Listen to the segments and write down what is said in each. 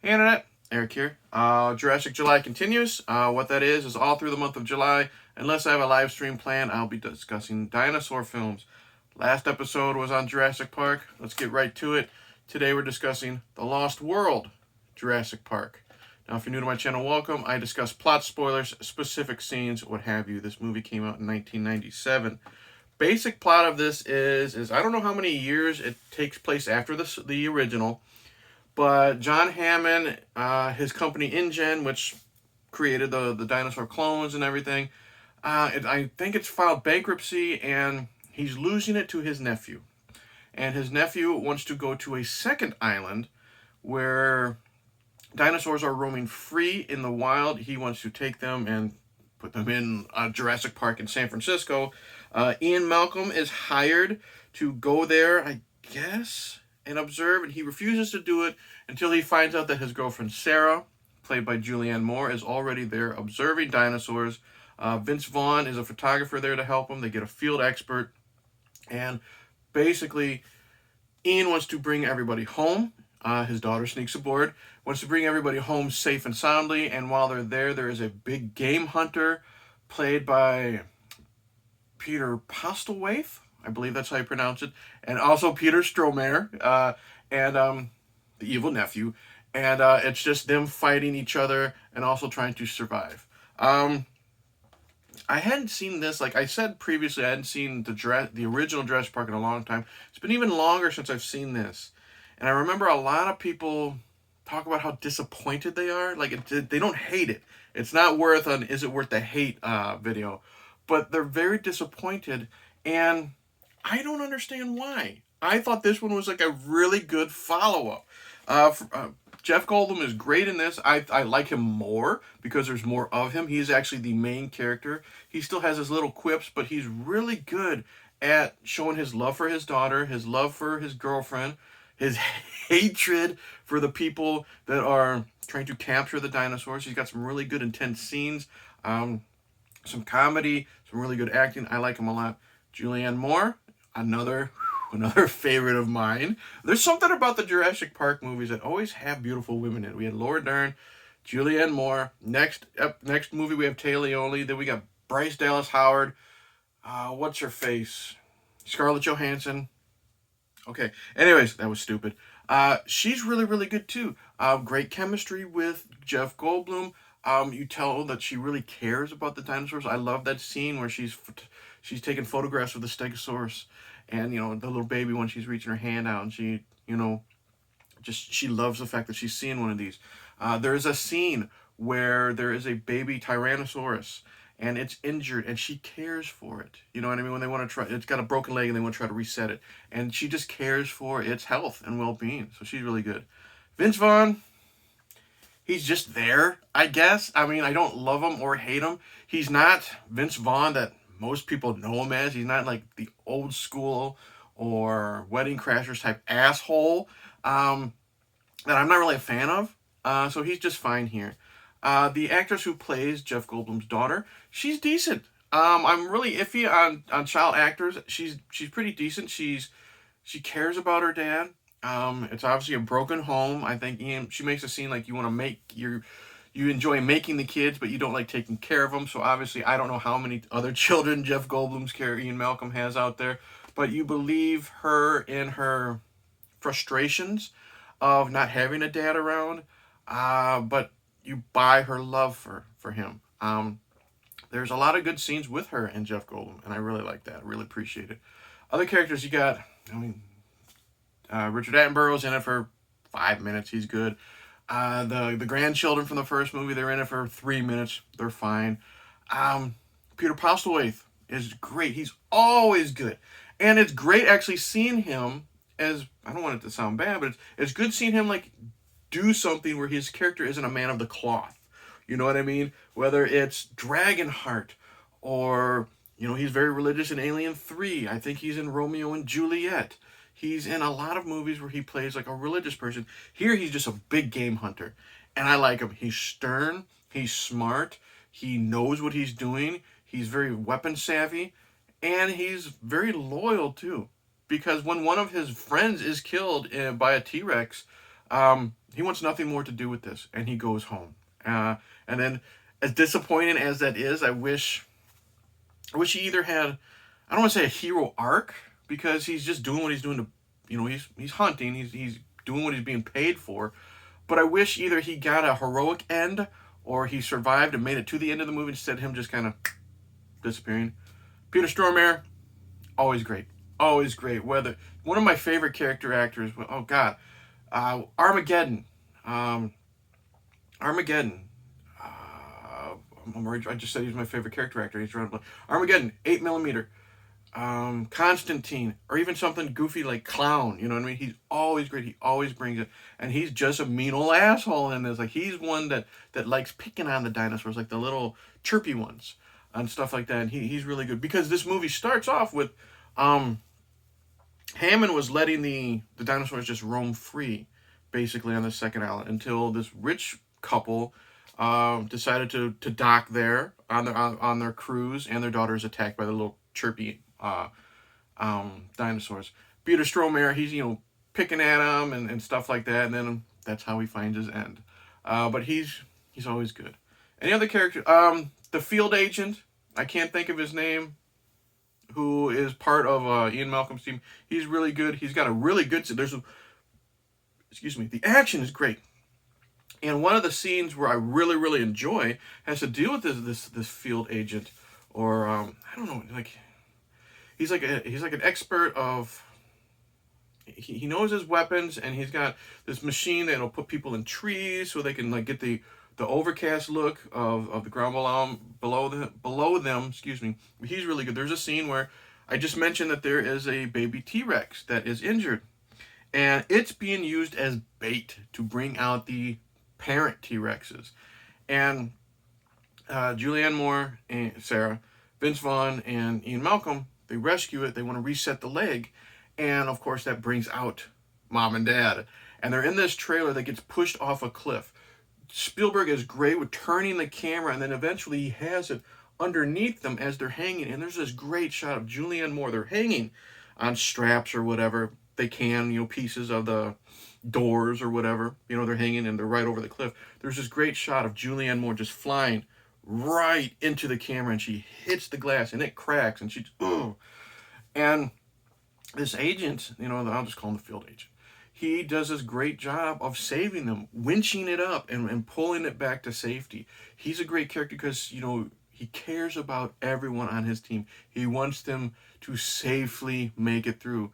Hey Internet, Eric here. Jurassic July continues. What that is all through the month of July. Unless I have a live stream planned, I'll be discussing dinosaur films. Last episode was on Jurassic Park. Let's get right to it. Today we're discussing The Lost World, Jurassic Park. Now, if you're new to my channel, welcome. I discuss plot spoilers, specific scenes, what have you. This movie came out in 1997. Basic plot of this is I don't know how many years it takes place after the original. But John Hammond, his company InGen, which created the dinosaur clones and everything, I think it's filed bankruptcy and he's losing it to his nephew. And his nephew wants to go to a second island where dinosaurs are roaming free in the wild. He wants to take them and put them in Jurassic Park in San Francisco. Ian Malcolm is hired to go there, I guess, and observe, and he refuses to do it until he finds out that his girlfriend Sarah, played by Julianne Moore, is already there observing dinosaurs. Vince Vaughn is a photographer there to help him. They get a field expert, and basically Ian wants to bring everybody home. His daughter sneaks aboard, wants to bring everybody home safe and soundly, and while they're there, there is a big game hunter played by Peter Postlethwaite, I believe that's how you pronounce it, and also Peter Stormare, and the evil nephew, and it's just them fighting each other and also trying to survive. I hadn't seen this, like I said previously, I hadn't seen the original Jurassic Park in a long time. It's been even longer since I've seen this, and I remember a lot of people talk about how disappointed they are. Like, they don't hate it. It's not worth an "is it worth the hate" video, but they're very disappointed, and I don't understand why. I thought this one was like a really good follow-up. Jeff Goldblum is great in this. I like him more because there's more of him. He's actually the main character. He still has his little quips, but he's really good at showing his love for his daughter, his love for his girlfriend, his hatred for the people that are trying to capture the dinosaurs. He's got some really good intense scenes, some comedy, some really good acting. I like him a lot. Julianne Moore, another favorite of mine. There's something about the Jurassic Park movies that always have beautiful women in it. We had Laura Dern, Julianne Moore. Next movie we have Téa Leoni. Then we got Bryce Dallas Howard. What's her face? Scarlett Johansson. Okay. Anyways, that was stupid. She's really, really good too. Great chemistry with Jeff Goldblum. You tell that she really cares about the dinosaurs. I love that scene where she's taking photographs of the Stegosaurus, and the little baby when she's reaching her hand out, and she she loves the fact that she's seeing one of these. There is a scene where there is a baby Tyrannosaurus and it's injured, and she cares for it. You know what I mean? When they want to try, it's got a broken leg and they want to try to reset it, and she just cares for its health and well-being. So she's really good. Vince Vaughn, he's just there, I guess. I mean, I don't love him or hate him. He's not Vince Vaughn that most people know him as. He's not like the old school or Wedding Crashers type asshole that I'm not really a fan of. So he's just fine here. The actress who plays Jeff Goldblum's daughter, she's decent. I'm really iffy on child actors. She's pretty decent. She cares about her dad. It's obviously a broken home. I think she makes a scene like you want to make you enjoy making the kids, but you don't like taking care of them. So obviously, I don't know how many other children Jeff Goldblum's character Ian Malcolm has out there, but you believe her in her frustrations of not having a dad around, but you buy her love for him. There's a lot of good scenes with her and Jeff Goldblum, and I really like that. I really appreciate it. Other characters you got, Richard Attenborough's in it for 5 minutes. He's good. The grandchildren from the first movie, they're in it for 3 minutes. They're fine. Peter Postlethwaite is great. He's always good. And it's great actually seeing him as, I don't want it to sound bad, but it's good seeing him like do something where his character isn't a man of the cloth. You know what I mean? Whether it's Dragonheart or, he's very religious in Alien 3. I think he's in Romeo and Juliet. He's in a lot of movies where he plays like a religious person. Here, he's just a big game hunter. And I like him. He's stern. He's smart. He knows what he's doing. He's very weapon savvy. And he's very loyal, too. Because when one of his friends is killed by a T-Rex, He wants nothing more to do with this, and he goes home. And then, as disappointing as that is, I wish he either had, I don't want to say a hero arc, because he's just doing what he's doing to, he's hunting, he's doing what he's being paid for. But I wish either he got a heroic end, or he survived and made it to the end of the movie instead of him just kind of disappearing. Peter Stormare, always great, always great. Whether one of my favorite character actors, oh God, Armageddon, Armageddon. I just said he's my favorite character actor. He's around Armageddon, 8mm, Constantine, or even something goofy like Clown. You know what I mean? He's always great. He always brings it, and he's just a mean old asshole in this. Like, he's one that likes picking on the dinosaurs, like the little chirpy ones and stuff like that. And he's really good, because this movie starts off with Hammond was letting the dinosaurs just roam free, basically, on the second island, until this rich couple decided to dock there on their cruise, and their daughter is attacked by the little chirpy dinosaurs. Peter Stormare, he's picking at him and stuff like that, and then that's how he finds his end. But he's always good. Any other character? The field agent, I can't think of his name, who is part of Ian Malcolm's team. He's really good. He's got a really good. The action is great. And one of the scenes where I really, really enjoy has to do with this field agent, or I don't know, like he's like an expert of. He knows his weapons, and he's got this machine that'll put people in trees so they can like get the overcast look of the ground below them. Excuse me. He's really good. There's a scene where I just mentioned that there is a baby T-Rex that is injured, and it's being used as bait to bring out the parent T-Rexes. And Julianne Moore and Sarah, Vince Vaughn, and Ian Malcolm, they rescue it. They want to reset the leg, and of course that brings out Mom and Dad. And they're in this trailer that gets pushed off a cliff. Spielberg is great with turning the camera, and then eventually he has it underneath them as they're hanging. And there's this great shot of Julianne Moore. They're hanging on straps or whatever they can, pieces of the doors or whatever. They're hanging and they're right over the cliff. There's this great shot of Julianne Moore just flying right into the camera, and she hits the glass and it cracks, and she's, oh. And this agent, I'll just call him the field agent. He does this great job of saving them, winching it up and pulling it back to safety. He's a great character because, he cares about everyone on his team. He wants them to safely make it through.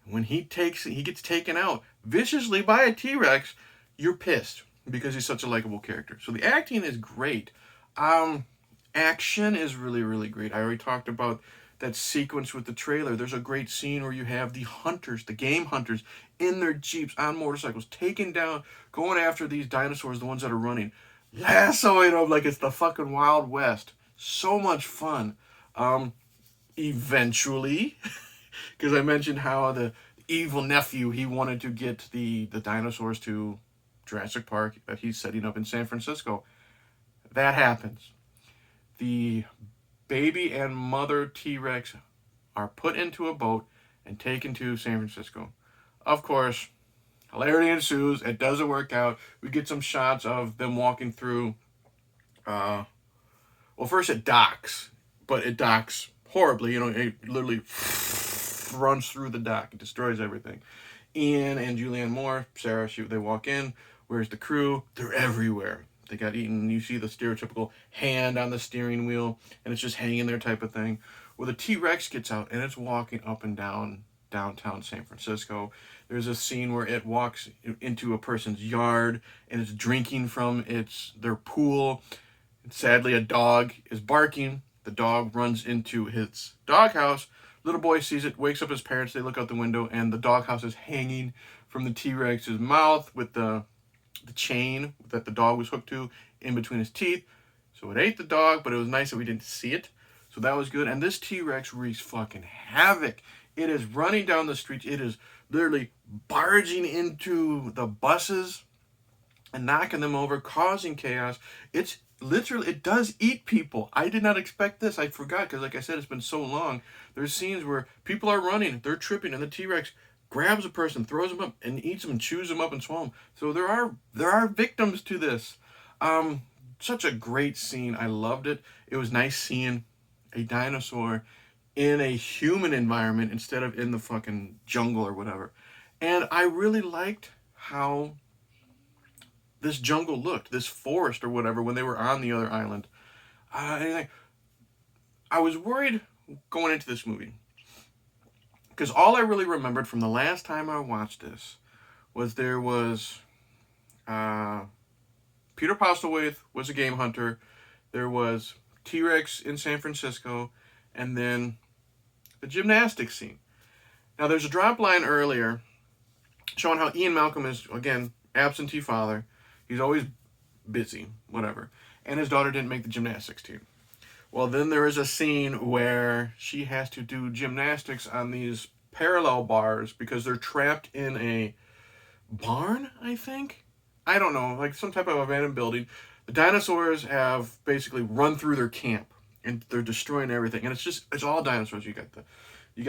When he gets taken out viciously by a T-Rex, you're pissed because he's such a likable character. So the acting is great. Action is really, really great. I already talked about that sequence with the trailer. There's a great scene where you have the hunters, the game hunters, in their jeeps on motorcycles, taking down, going after these dinosaurs, the ones that are running, lassoing them like it's the fucking Wild West. So much fun. Eventually, because I mentioned how the evil nephew, he wanted to get the dinosaurs to Jurassic Park that he's setting up in San Francisco. That happens. The baby and mother T-Rex are put into a boat and taken to San Francisco. Of course, hilarity ensues. It doesn't work out. We get some shots of them walking through. First it docks, but it docks horribly. It literally runs through the dock. It destroys everything. Ian and Julianne Moore, Sarah, they walk in. Where's the crew? They're everywhere. They got eaten. You see the stereotypical hand on the steering wheel, and it's just hanging there type of thing. Well, the T-Rex gets out, and it's walking up and down downtown San Francisco. There's a scene where it walks into a person's yard, and it's drinking from their pool. And sadly, a dog is barking. The dog runs into his doghouse. Little boy sees it, wakes up his parents. They look out the window, and the doghouse is hanging from the T-Rex's mouth with the chain that the dog was hooked to in between his teeth. So it ate the dog, but it was nice that we didn't see it. So that was good. And this T-Rex wreaks fucking havoc. It is running down the streets. It is literally barging into the buses and knocking them over, causing chaos. It's literally, it does eat people. I did not expect this. I forgot because, like I said, it's been so long. There's scenes where people are running, they're tripping, and the T-Rex grabs a person, throws them up, and eats them, chews them up, and swallows them. So there are victims to this. Such a great scene. I loved it. It was nice seeing a dinosaur in a human environment instead of in the fucking jungle or whatever. And I really liked how this jungle looked, this forest or whatever, when they were on the other island. I was worried going into this movie because all I really remembered from the last time I watched this was there was Peter Postlethwaite was a game hunter. There was T-Rex in San Francisco, and then the gymnastics scene. Now, there's a drop line earlier showing how Ian Malcolm is, again, absentee father. He's always busy, whatever. And his daughter didn't make the gymnastics team. Well, then there is a scene where she has to do gymnastics on these parallel bars because they're trapped in a barn, I think? I don't know, like some type of abandoned building. The dinosaurs have basically run through their camp and they're destroying everything. And it's all dinosaurs. You got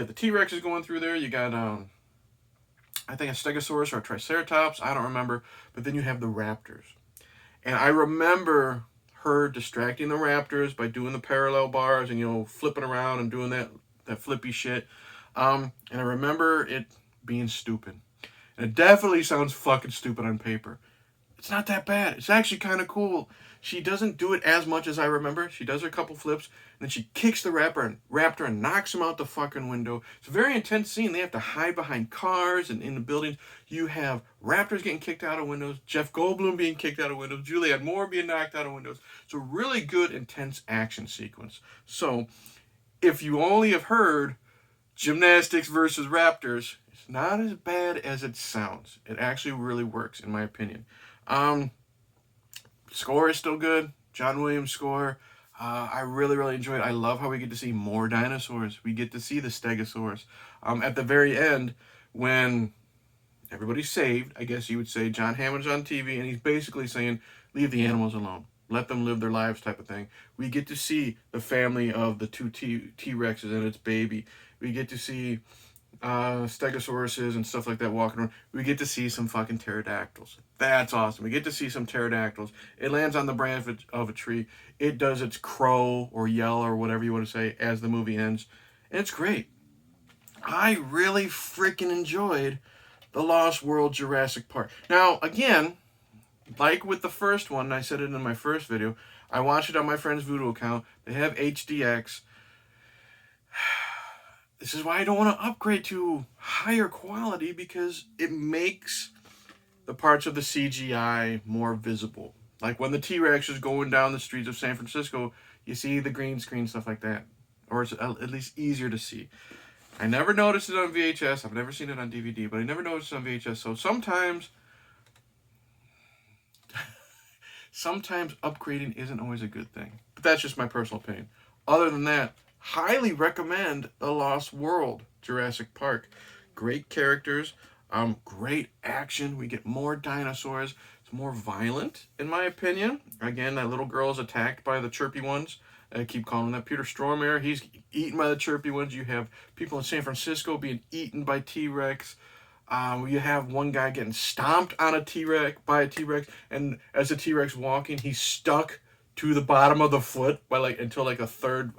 the T-Rexes going through there. You got I think a Stegosaurus or a Triceratops. I don't remember. But then you have the raptors. And I remember her distracting the raptors by doing the parallel bars and, flipping around and doing that flippy shit. And I remember it being stupid. And it definitely sounds fucking stupid on paper. It's not that bad. It's actually kind of cool. She doesn't do it as much as I remember. She does her couple flips, and then she kicks the raptor and knocks him out the fucking window. It's a very intense scene. They have to hide behind cars and in the buildings. You have raptors getting kicked out of windows, Jeff Goldblum being kicked out of windows, Julianne Moore being knocked out of windows. It's a really good, intense action sequence. So, if you only have heard gymnastics versus raptors, it's not as bad as it sounds. It actually really works, in my opinion. Score is still good. John Williams' score. I really, really enjoy it. I love how we get to see more dinosaurs. We get to see the Stegosaurus. At the very end, when everybody's saved, I guess you would say, John Hammond's on TV, and he's basically saying, leave the animals alone. Let them live their lives type of thing. We get to see the family of the two T-Rexes and its baby. We get to see Stegosauruses and stuff like that walking around. We get to see some fucking pterodactyls. That's awesome. We get to see some pterodactyls. It lands on the branch of a tree. It does its crow or yell or whatever you want to say as the movie ends. And it's great. I really freaking enjoyed The Lost World Jurassic Park. Now, again, like with the first one, I said it in my first video, I watched it on my friend's Vudu account. They have HDX. This is why I don't want to upgrade to higher quality, because it makes the parts of the CGI more visible. Like when the T-Rex is going down the streets of San Francisco, you see the green screen, stuff like that. Or it's at least easier to see. I never noticed it on VHS. I've never seen it on DVD, but I never noticed it on VHS. So sometimes upgrading isn't always a good thing. But that's just my personal opinion. Other than that, highly recommend The Lost World Jurassic Park. Great characters, great action. We get more dinosaurs. It's more violent, in my opinion. Again, that little girl is attacked by the chirpy ones. I keep calling that Peter Stormare. He's eaten by the chirpy ones. You have people in San Francisco being eaten by T-Rex. You have one guy getting stomped on a T-Rex by a T-Rex, and as the T-Rex walking, he's stuck to the bottom of the foot by until a third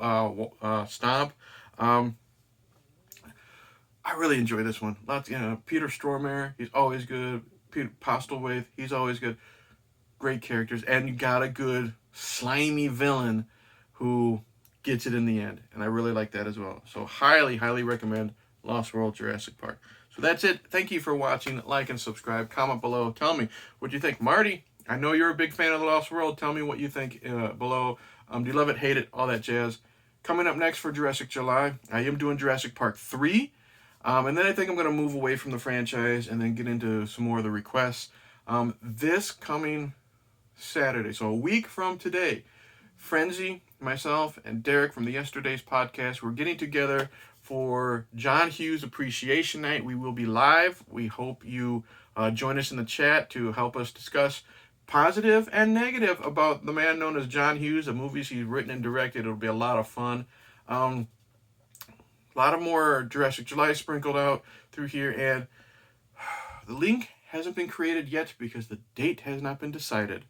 stomp. I really enjoy this one. Peter Stormare, he's always good. Peter Postlethwaite, he's always good. Great characters, and you got a good slimy villain who gets it in the end, and I really like that as well. So highly, highly recommend Lost World Jurassic Park. So that's it. Thank you for watching. Like and subscribe. Comment below. Tell me what you think. Marty, I know you're a big fan of The Lost World. Tell me what you think below. Do you love it, hate it, all that jazz? Coming up next for Jurassic July, I am doing Jurassic Park 3. And then I think I'm going to move away from the franchise and then get into some more of the requests. This coming Saturday, so a week from today, Frenzy, myself, and Derek from the Yesterday's podcast, we're getting together for John Hughes Appreciation Night. We will be live. We hope you join us in the chat to help us discuss positive and negative about the man known as John Hughes, the movies he's written and directed. It'll be a lot of fun. A lot of more Jurassic July sprinkled out. through here, and the link hasn't been created yet because the date has not been decided.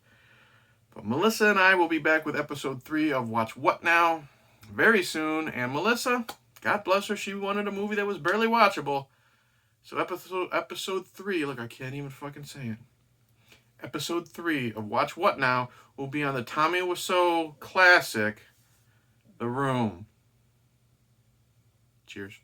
But Melissa and I will be back with episode 3 of Watch What Now very soon. And Melissa, God bless her, she wanted a movie that was barely watchable. So episode 3, look, I can't even fucking say it. Episode 3 of Watch What Now will be on the Tommy Wiseau classic, The Room. Cheers.